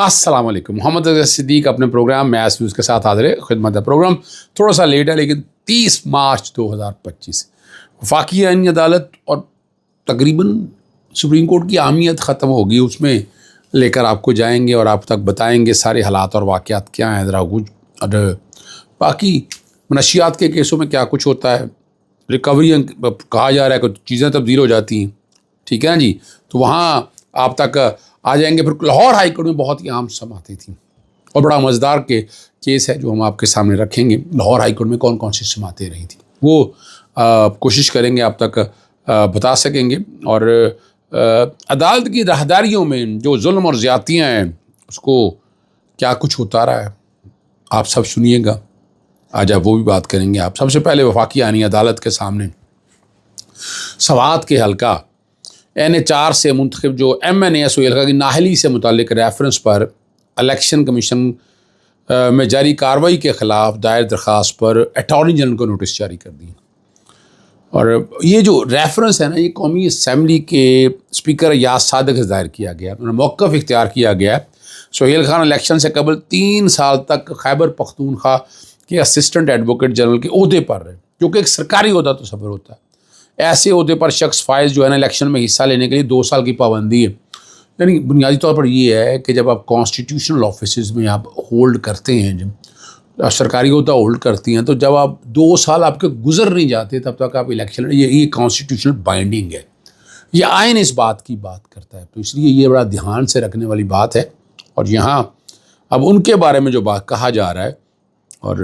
السلام علیکم. محمد اظہر صدیق اپنے پروگرام میاس نیوز کے ساتھ حاضر ہے خدمت. پروگرام تھوڑا سا لیٹ ہے لیکن 30 مارچ 2025 وفاقی آئینی عدالت اور تقریباً سپریم کورٹ کی اہمیت ختم ہوگی، اس میں لے کر آپ کو جائیں گے اور آپ تک بتائیں گے سارے حالات اور واقعات کیا ہیں، ذرا کچھ اور باقی منشیات کے کیسوں میں کیا کچھ ہوتا ہے. ریکوری کہا جا رہا ہے کہ چیزیں تبدیل ہو جاتی ہیں، ٹھیک ہے نا جی، تو وہاں آپ تک آ جائیں گے. پھر لاہور ہائی کورٹ میں بہت ہی اہم سماعتیں تھیں اور بڑا مزیدار کے کیس ہے جو ہم آپ کے سامنے رکھیں گے. لاہور ہائی کورٹ میں کون کون سی سماعتیں رہی تھیں وہ کوشش کریں گے آپ تک بتا سکیں گے. اور عدالت کی راہداریوں میں جو ظلم اور زیادتیاں ہیں اس کو کیا کچھ ہوتا رہا ہے آپ سب سنیے گا. آج آپ وہ بھی بات کریں گے. آپ سب سے پہلے وفاقی آئینی عدالت کے سامنے سوات کے حلقہ NH4 سے منتخب جو MNA سہیل خان کی نااہلی سے متعلق ریفرنس پر الیکشن کمیشن میں جاری کارروائی کے خلاف دائر درخواست پر اٹارنی جنرل کو نوٹس جاری کر دی. اور یہ جو ریفرنس ہے نا، یہ قومی اسمبلی کے اسپیکر ایاز صادق سے دائر کیا گیا. انہوں نے موقف اختیار کیا گیا سہیل خان الیکشن سے قبل 3 سال تک خیبر پختونخوا کے اسسٹنٹ ایڈوکیٹ جنرل کے عہدے پر رہے، جو کہ ایک سرکاری عہدہ تو صبر ہوتا ہے. ایسے عہدے پر شخص فائز جو ہے نا الیکشن میں حصہ لینے کے لیے 2 سال کی پابندی ہے. یعنی بنیادی طور پر یہ ہے کہ جب آپ کانسٹیٹیوشنل آفیسز میں آپ ہولڈ کرتے ہیں، جب سرکاری عہدہ ہولڈ کرتی ہیں، تو جب آپ 2 سال آپ کے گزر نہیں جاتے تب تک آپ الیکشن، یہ کانسٹیٹیوشنل بائنڈنگ ہے، یہ آئین اس بات کی بات کرتا ہے. تو اس لیے یہ بڑا دھیان سے رکھنے والی بات ہے. اور یہاں اب ان کے بارے میں جو بات کہا جا رہا ہے، اور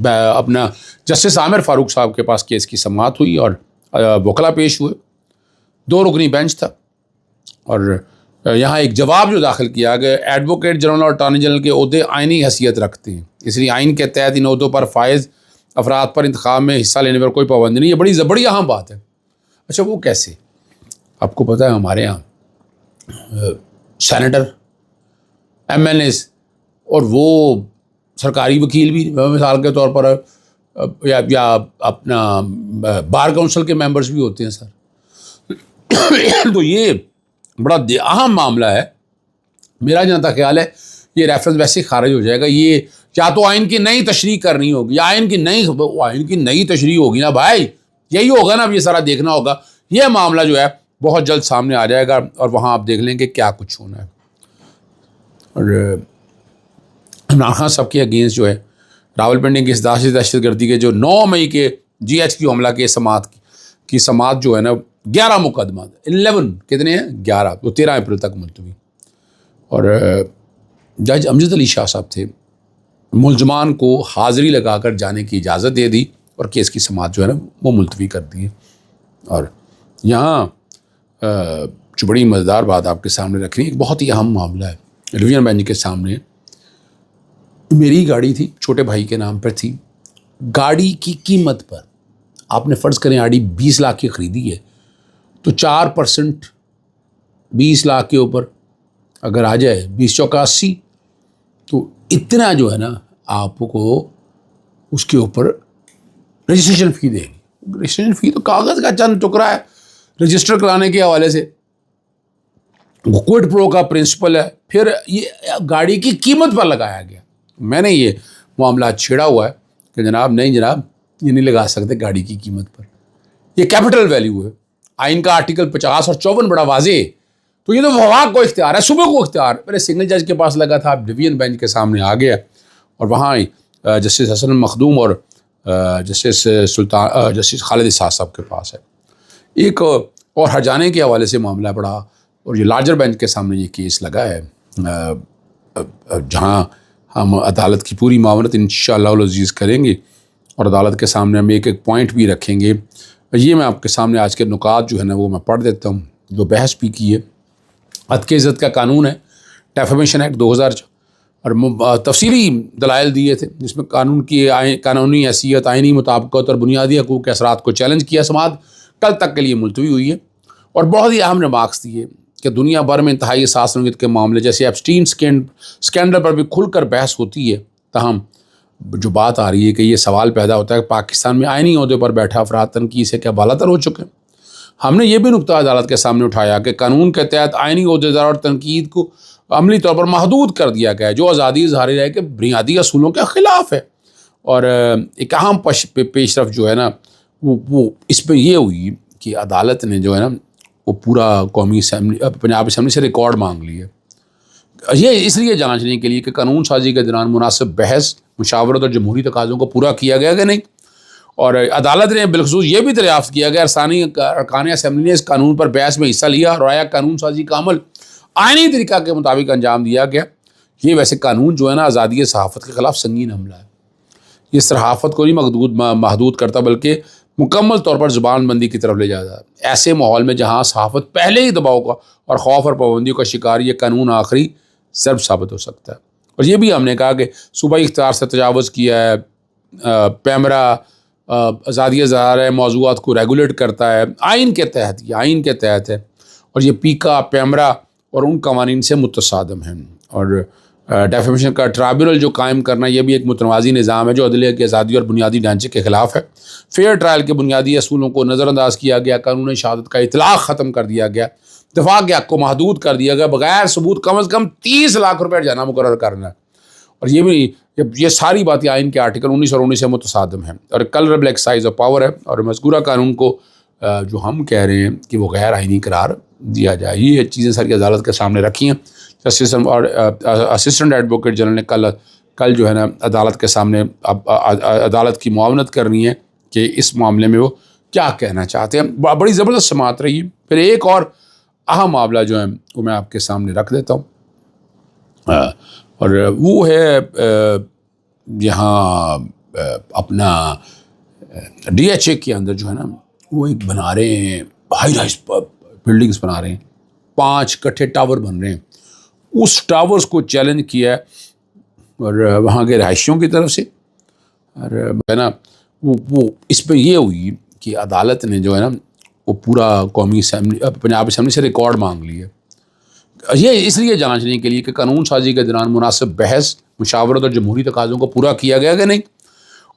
اپنا جسٹس عامر فاروق صاحب کے پاس کیس کی سماعت ہوئی اور وکلا پیش ہوئے. 2 رکنی بینچ تھا اور یہاں ایک جواب جو داخل کیا گیا، ایڈوکیٹ جنرل اور اٹارنی جنرل کے عہدے آئینی حیثیت رکھتے ہیں، اس لیے آئین کے تحت ان عہدوں پر فائز افراد پر انتخاب میں حصہ لینے پر کوئی پابندی نہیں. یہ بڑی اہم بات ہے. اچھا وہ کیسے؟ آپ کو پتہ ہے ہمارے یہاں سینیٹر MNAs اور وہ سرکاری وکیل بھی مثال کے طور پر یا اپنا بار کونسل کے ممبرز بھی ہوتے ہیں سر. تو یہ بڑا اہم معاملہ ہے. میرا جہاں تک خیال ہے یہ ریفرنس ویسے ہی خارج ہو جائے گا. یہ یا تو آئین کی نئی تشریح کرنی ہوگی یا آئین کی نئی تشریح ہوگی نا بھائی، یہی ہوگا نا. اب یہ سارا دیکھنا ہوگا. یہ معاملہ جو ہے بہت جلد سامنے آ جائے گا اور وہاں آپ دیکھ لیں کہ کیا کچھ ہونا ہے. اور عمران خان صاحب کے اگینسٹ جو ہے راولپنڈی کی دہشت گردی کے جو 9 مئی کے GHQ حملہ کے سماعت کی سماعت جو ہے نا 11 مقدمات 11 کتنے ہیں 11 وہ 13 اپریل تک ملتوی. اور جج امجد علی شاہ صاحب تھے، ملزمان کو حاضری لگا کر جانے کی اجازت دے دی اور کیس کی سماعت جو ہے نا وہ ملتوی کر دی. اور یہاں جو بڑی مزیدار بات آپ کے سامنے رکھنی، ایک بہت ہی اہم معاملہ ہے. ڈویژن بینچ کے سامنے میری گاڑی تھی، چھوٹے بھائی کے نام پر تھی. گاڑی کی قیمت پر آپ نے فرض کریں آڑی 20 لاکھ کی خریدی ہے تو 4% 20 لاکھ کے اوپر اگر آ جائے 20 چوکا 80، تو اتنا جو ہے نا آپ کو اس کے اوپر رجسٹریشن فی دے گی. رجسٹریشن فی تو کاغذ کا چند ٹکڑا ہے رجسٹر کرانے کے حوالے سے، وہ کوئڈ پرو کا پرنسپل ہے. پھر یہ گاڑی کی قیمت پر لگایا گیا. میں نے یہ معاملہ چھیڑا ہوا ہے کہ جناب نہیں جناب، یہ نہیں لگا سکتے گاڑی کی قیمت پر، یہ کیپٹل ویلیو ہے. آئین کا آرٹیکل 50 اور 54 بڑا واضح ہے. تو یہ تو وفاق کو اختیار ہے، صبح کو اختیار. پہلے سنگل جج کے پاس لگا تھا، اب ڈویژن بینچ کے سامنے آ گیا اور وہاں جسٹس حسن مخدوم اور جسٹس خالد اسحاق صاحب کے پاس ہے. ایک اور ہرجانے کے حوالے سے معاملہ بڑا، اور یہ لارجر بینچ کے سامنے یہ کیس لگا ہے جہاں ہم عدالت کی پوری معاونت انشاءاللہ العزیز کریں گے اور عدالت کے سامنے ہم ایک پوائنٹ بھی رکھیں گے. یہ میں آپ کے سامنے آج کے نکات جو ہے نا وہ میں پڑھ دیتا ہوں جو بحث بھی کی ہے. حد کی عزت کا قانون ہے، ڈیفیمیشن ایکٹ 2004، اور تفصیلی دلائل دیے تھے جس میں قانون کی قانونی حیثیت، آئینی مطابقت اور بنیادی حقوق کے اثرات کو چیلنج کیا. سماعت کل تک کے لیے ملتوی ہوئی ہے اور بہت ہی اہم ریمارکس دیے کہ دنیا بھر میں انتہائی حساس نوعیت کے معاملے جیسے ایپسٹین اسکینڈل پر بھی کھل کر بحث ہوتی ہے. تاہم جو بات آ رہی ہے کہ یہ سوال پیدا ہوتا ہے کہ پاکستان میں آئینی عہدے پر بیٹھا افراد تنقید سے کیا بالاتر ہو چکے ہیں. ہم نے یہ بھی نقطہ عدالت کے سامنے اٹھایا کہ قانون کے تحت آئینی عہدیدار اور تنقید کو عملی طور پر محدود کر دیا گیا ہے، جو آزادی اظہار رائے کے بنیادی اصولوں کے خلاف ہے۔ اور ایک اہم پیش رفت جو ہے نا وہ اس میں یہ ہوئی کہ عدالت نے جو ہے نا وہ پورا قومی اسمبلی پنجاب اسمبلی سے ریکارڈ مانگ لی ہے، یہ اس لیے جانچنے کے لیے کہ قانون سازی کے دوران مناسب بحث، مشاورت اور جمہوری تقاضوں کو پورا کیا گیا کہ نہیں۔ اور عدالت نے بالخصوص یہ بھی دریافت کیا کہ ارکان اسمبلی نے اس قانون پر بحث میں حصہ لیا اور آیا قانون سازی کا عمل آئینی طریقہ کے مطابق انجام دیا گیا۔ یہ ویسے قانون جو ہے نا آزادی صحافت کے خلاف سنگین حملہ ہے، یہ صحافت کو نہیں محدود کرتا بلکہ مکمل طور پر زبان بندی کی طرف لے جاتا ہے۔ ایسے ماحول میں جہاں صحافت پہلے ہی دباؤ کا اور خوف اور پابندیوں کا شکار، یہ قانون آخری ضرب ثابت ہو سکتا ہے۔ اور یہ بھی ہم نے کہا کہ صوبائی اختیار سے تجاوز کیا ہے، پیمرا آزادی اظہار موضوعات کو ریگولیٹ کرتا ہے آئین کے تحت، یہ آئین کے تحت ہے، اور یہ پیکا، پیمرا اور ان قوانین سے متصادم ہیں۔ اور ڈیفیمیشن کا ٹرائبیونل جو قائم کرنا، یہ بھی ایک متوازی نظام ہے جو عدلیہ کی آزادی اور بنیادی ڈھانچے کے خلاف ہے۔ فیئر ٹرائل کے بنیادی اصولوں کو نظر انداز کیا گیا، قانون شہادت کا اطلاق ختم کر دیا گیا، دفاع کے حق کو محدود کر دیا گیا، بغیر ثبوت کم از کم 30 لاکھ روپے جرمانہ مقرر کرنا ہے۔ اور یہ ساری باتیں آئین کے آرٹیکل 19 اور 19 سے متصادم ہیں اور کلربل ایکسرسائز آف پاور ہے، اور مذکورہ قانون کو جو ہم کہہ رہے ہیں کہ وہ غیر آئینی قرار دیا جائے۔ یہ چیزیں ساری عدالت کے سامنے رکھی ہیں۔ جسٹس اور اسسٹنٹ ایڈوکیٹ جنرل نے کل جو ہے نا عدالت کے سامنے عدالت کی معاونت کرنی ہے کہ اس معاملے میں وہ کیا کہنا چاہتے ہیں۔ بڑی زبردست سماعت رہی ہے۔ پھر ایک اور اہم معاملہ جو ہے وہ میں آپ کے سامنے رکھ دیتا ہوں، اور وہ ہے یہاں اپنا ڈی ایچ اے کے اندر جو ہے نا وہ ایک بنا رہے ہیں، ہائی رائز بلڈنگز بنا رہے ہیں، 5 کٹھے ٹاور بن رہے ہیں۔ اس ٹاورز کو چیلنج کیا ہے اور وہاں کے رہائشیوں کی طرف سے، اور ہے نا وہ اس پہ یہ ہوئی کہ عدالت نے جو ہے نا وہ پورا قومی اسمبلی پنجاب اسمبلی سے ریکارڈ مانگ لی ہے، یہ اس لیے جانچنے کے لیے کہ قانون سازی کے دوران مناسب بحث، مشاورت اور جمہوری تقاضوں کو پورا کیا گیا کہ نہیں۔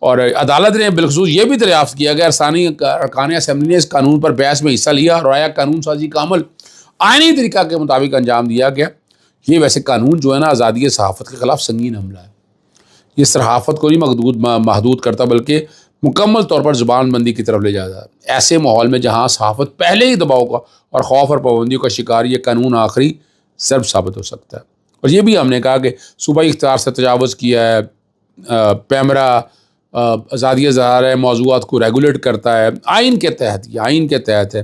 اور عدالت نے بالخصوص یہ بھی دریافت کیا کہ ارکان اسمبلی نے اس قانون پر بحث میں حصہ لیا اور آیا قانون سازی کا عمل آئینی طریقہ کے مطابق انجام دیا گیا۔ یہ ویسے قانون جو ہے نا آزادی صحافت کے خلاف سنگین حملہ ہے، یہ صحافت کو نہیں محدود کرتا بلکہ مکمل طور پر زبان بندی کی طرف لے جاتا ہے۔ ایسے ماحول میں جہاں صحافت پہلے ہی دباؤ کا اور خوف اور پابندیوں کا شکار، یہ قانون آخری ضرب ثابت ہو سکتا ہے۔ اور یہ بھی ہم نے کہا کہ صوبائی اختیار سے تجاوز کیا ہے، پیمرا آزادی اظہار موضوعات کو ریگولیٹ کرتا ہے آئین کے تحت، یہ آئین کے تحت ہے،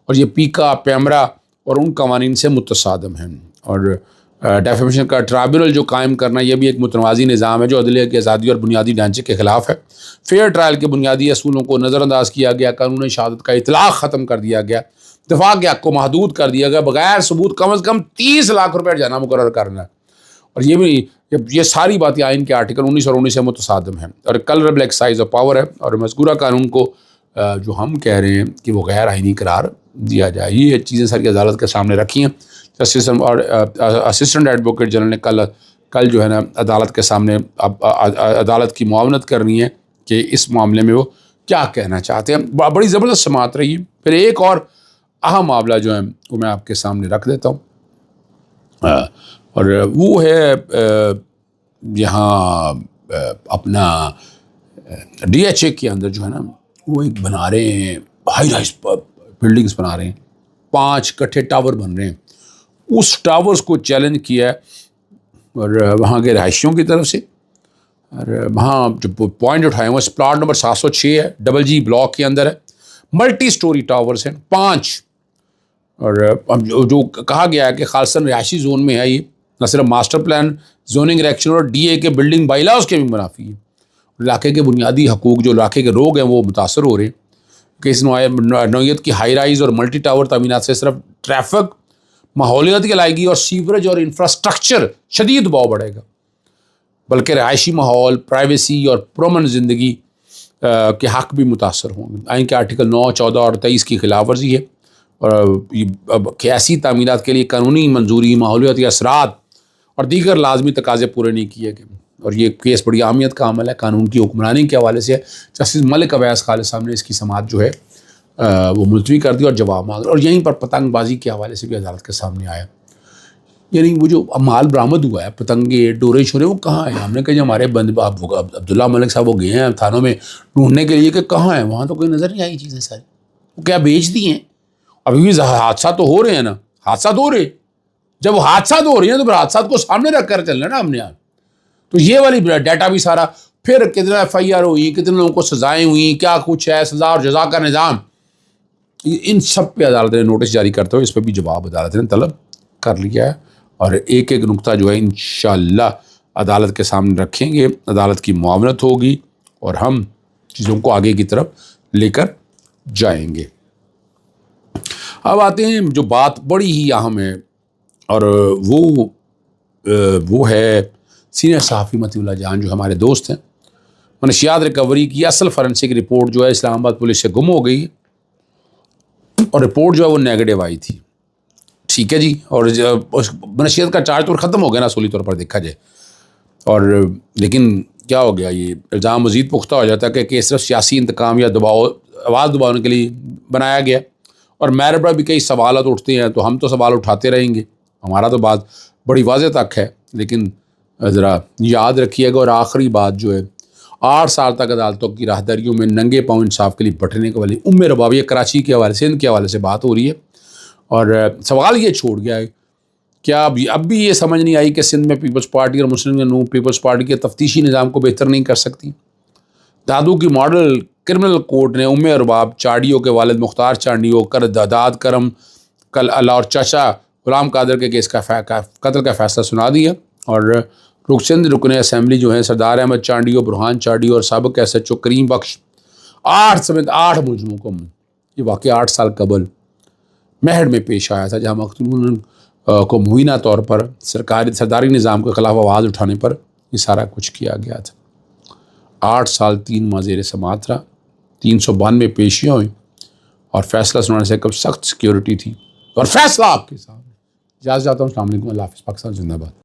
اور یہ پیکا، پیمرا اور ان قوانین سے متصادم ہیں۔ اور ڈیفیمیشن کا ٹرائبیونل جو قائم کرنا، یہ بھی ایک متوازی نظام ہے جو عدلیہ کی آزادی اور بنیادی ڈھانچے کے خلاف ہے۔ فیئر ٹرائل کے بنیادی اصولوں کو نظر انداز کیا گیا، قانون شہادت کا اطلاق ختم کر دیا گیا، دفاع کے حق کو محدود کر دیا گیا، بغیر ثبوت کم از کم 30 لاکھ روپے جرمانہ مقرر کرنا ہے۔ اور یہ ساری باتیں آئین کے آرٹیکل 19 اور 19 سے متصادم ہیں اور کلربل ایکسرسائز آف پاور ہے، اور مذکورہ قانون کو جو ہم کہہ رہے ہیں کہ وہ غیر آئینی قرار دیا جائے۔ یہ چیزیں ساری عدالت کے سامنے رکھی ہیں۔ جسٹس اور اسسٹنٹ ایڈوکیٹ جنرل نے کل جو ہے نا عدالت کے سامنے عدالت کی معاونت کرنی ہے کہ اس معاملے میں وہ کیا کہنا چاہتے ہیں۔ بڑی زبردست سماعت رہی ہے۔ پھر ایک اور اہم معاملہ جو ہے وہ میں آپ کے سامنے رکھ دیتا ہوں، اور وہ ہے یہاں اپنا ڈی ایچ اے کے اندر جو ہے نا وہ ایک بنا رہے ہیں، ہائی رائز بلڈنگز بنا رہے ہیں، 5 کٹھے ٹاور بن رہے ہیں۔ اس ٹاورز کو چیلنج کیا ہے اور وہاں کے رہائشیوں کی طرف سے، اور وہاں جو پوائنٹ اٹھائے ہوئے پلاٹ نمبر 706 ہے، ڈبل جی بلاک کے اندر ہے، ملٹی سٹوری ٹاورز ہیں 5، اور جو کہا گیا ہے کہ خالصاً رہائشی زون میں ہے، یہ نہ صرف ماسٹر پلان، زوننگ ریکشن اور ڈی اے کے بلڈنگ بائی لاز کے بھی منافی ہے۔ علاقے کے بنیادی حقوق جو علاقے کے لوگ ہیں وہ متاثر ہو رہے ہیں کہ اس نوعیت کی ہائی رائز اور ملٹی ٹاور تعمیرات سے صرف ٹریفک، ماحولیاتی علائقگی اور سیوریج اور انفراسٹرکچر شدید دباؤ بڑھے گا، بلکہ رہائشی ماحول، پرائیویسی اور پرامن زندگی کے حق بھی متاثر ہوں گے۔ آئین کے آرٹیکل 9، 14 اور 23 کی خلاف ورزی ہے، اور ایسی تعمیرات کے لیے قانونی منظوری، ماحولیاتی اثرات اور دیگر لازمی تقاضے پورے نہیں کیے گئے، اور یہ کیس بڑی اہمیت کا عمل ہے قانون کی حکمرانی کے حوالے سے۔ جسٹس ملک اویس خالد صاحب نے اس کی سماعت جو ہے وہ ملتوی کر دی اور جواب مانگ، اور یہیں پر پتنگ بازی کے حوالے سے بھی عدالت کے سامنے آیا۔ یعنی وہ جو مال برآمد ہوا ہے، پتنگے، ڈورے شورے، وہ کہاں ہیں؟ ہم نے کہا جو ہمارے عبداللہ ملک صاحب وہ گئے ہیں تھانوں میں ڈھونڈنے کے لیے کہ کہاں ہیں، وہاں تو کوئی نظر نہیں آئی چیزیں ساری، وہ کیا بیچ دی ہیں؟ ابھی بھی حادثات تو ہو رہے ہیں نا، حادثات ہو رہے، جب حادثات ہو رہے ہیں تو پھر حادثات کو سامنے رکھ کر چلنا نا ہم نے. تو یہ والی ڈیٹا بھی سارا، پھر کتنا ایف آئی آر ہوئی، کتنے لوگوں کو سزائیں ہوئیں، کیا کچھ ہے، سزا اور جزا کا نظام، ان سب پہ عدالت نے نوٹس جاری کرتے ہوئے اس پہ بھی جواب عدالت نے طلب کر لیا ہے. اور ایک ایک نقطہ جو ہے انشاءاللہ عدالت کے سامنے رکھیں گے، عدالت کی معاونت ہوگی اور ہم چیزوں کو آگے کی طرف لے کر جائیں گے. اب آتے ہیں جو بات بڑی ہی اہم ہے، اور وہ ہے سینئر صحافی مطیع اللہ جان جو ہمارے دوست ہیں. منشیات ریکوری کی اصل فورنسک رپورٹ جو ہے اسلام آباد پولیس سے گم ہو گئی، اور رپورٹ جو ہے وہ نیگیٹو آئی تھی. ٹھیک ہے جی، اور منشیات کا چارج تو ختم ہو گیا نا اصولی طور پر دیکھا جائے، اور لیکن کیا ہو گیا، یہ الزام مزید پختہ ہو جاتا ہے کہ صرف سیاسی انتقام یا آواز دبانے کے لیے بنایا گیا. اور میرے پر بھی کئی سوالات اٹھتے ہیں، تو ہم تو سوال اٹھاتے رہیں گے، ہمارا تو بات بڑی واضح تک ہے، لیکن ذرا یاد رکھیے گا. اور آخری بات جو ہے، 8 سال تک عدالتوں کی راہداریوں میں ننگے پاؤں انصاف کے لیے بٹھنے کے والی ربابی کراچی کے حوالے سے، سندھ کے حوالے سے بات ہو رہی ہے، اور سوال یہ چھوڑ گیا ہے کیا اب بھی یہ سمجھ نہیں آئی کہ سندھ میں پیپلز پارٹی اور مسلم لیگ پیپلز پارٹی کے تفتیشی نظام کو بہتر نہیں کر سکتی. دادو کی ماڈل کرمنل کورٹ نے رباب چاڑیوں کے والد مختار چاڑیوں داد کرم کل اللہ اور چچا غلام قادر کے کیس کا قتل کا فیصلہ سنا دیا. اور رکن اسمبلی جو ہیں سردار احمد چانڈیو، برہان چانڈیو اور سابق ایس ایچ او کریم بخش، 8 سمیت 8 ملزموں کو، یہ واقعہ 8 سال قبل مہر میں پیش آیا تھا، جہاں مقتولون کو مبینہ طور پر سرداری نظام کے خلاف آواز اٹھانے پر یہ سارا کچھ کیا گیا تھا. 8 سال 3 ماہ زیر سماعت رہا، 392 پیشیاں ہوئیں، اور فیصلہ سنانے سے کب سخت سیکیورٹی تھی، اور فیصلہ آپ کے سامنے. اجازت چاہتا ہوں. السلام علیکم، اللہ حافظ. پاکستان زندہ باد.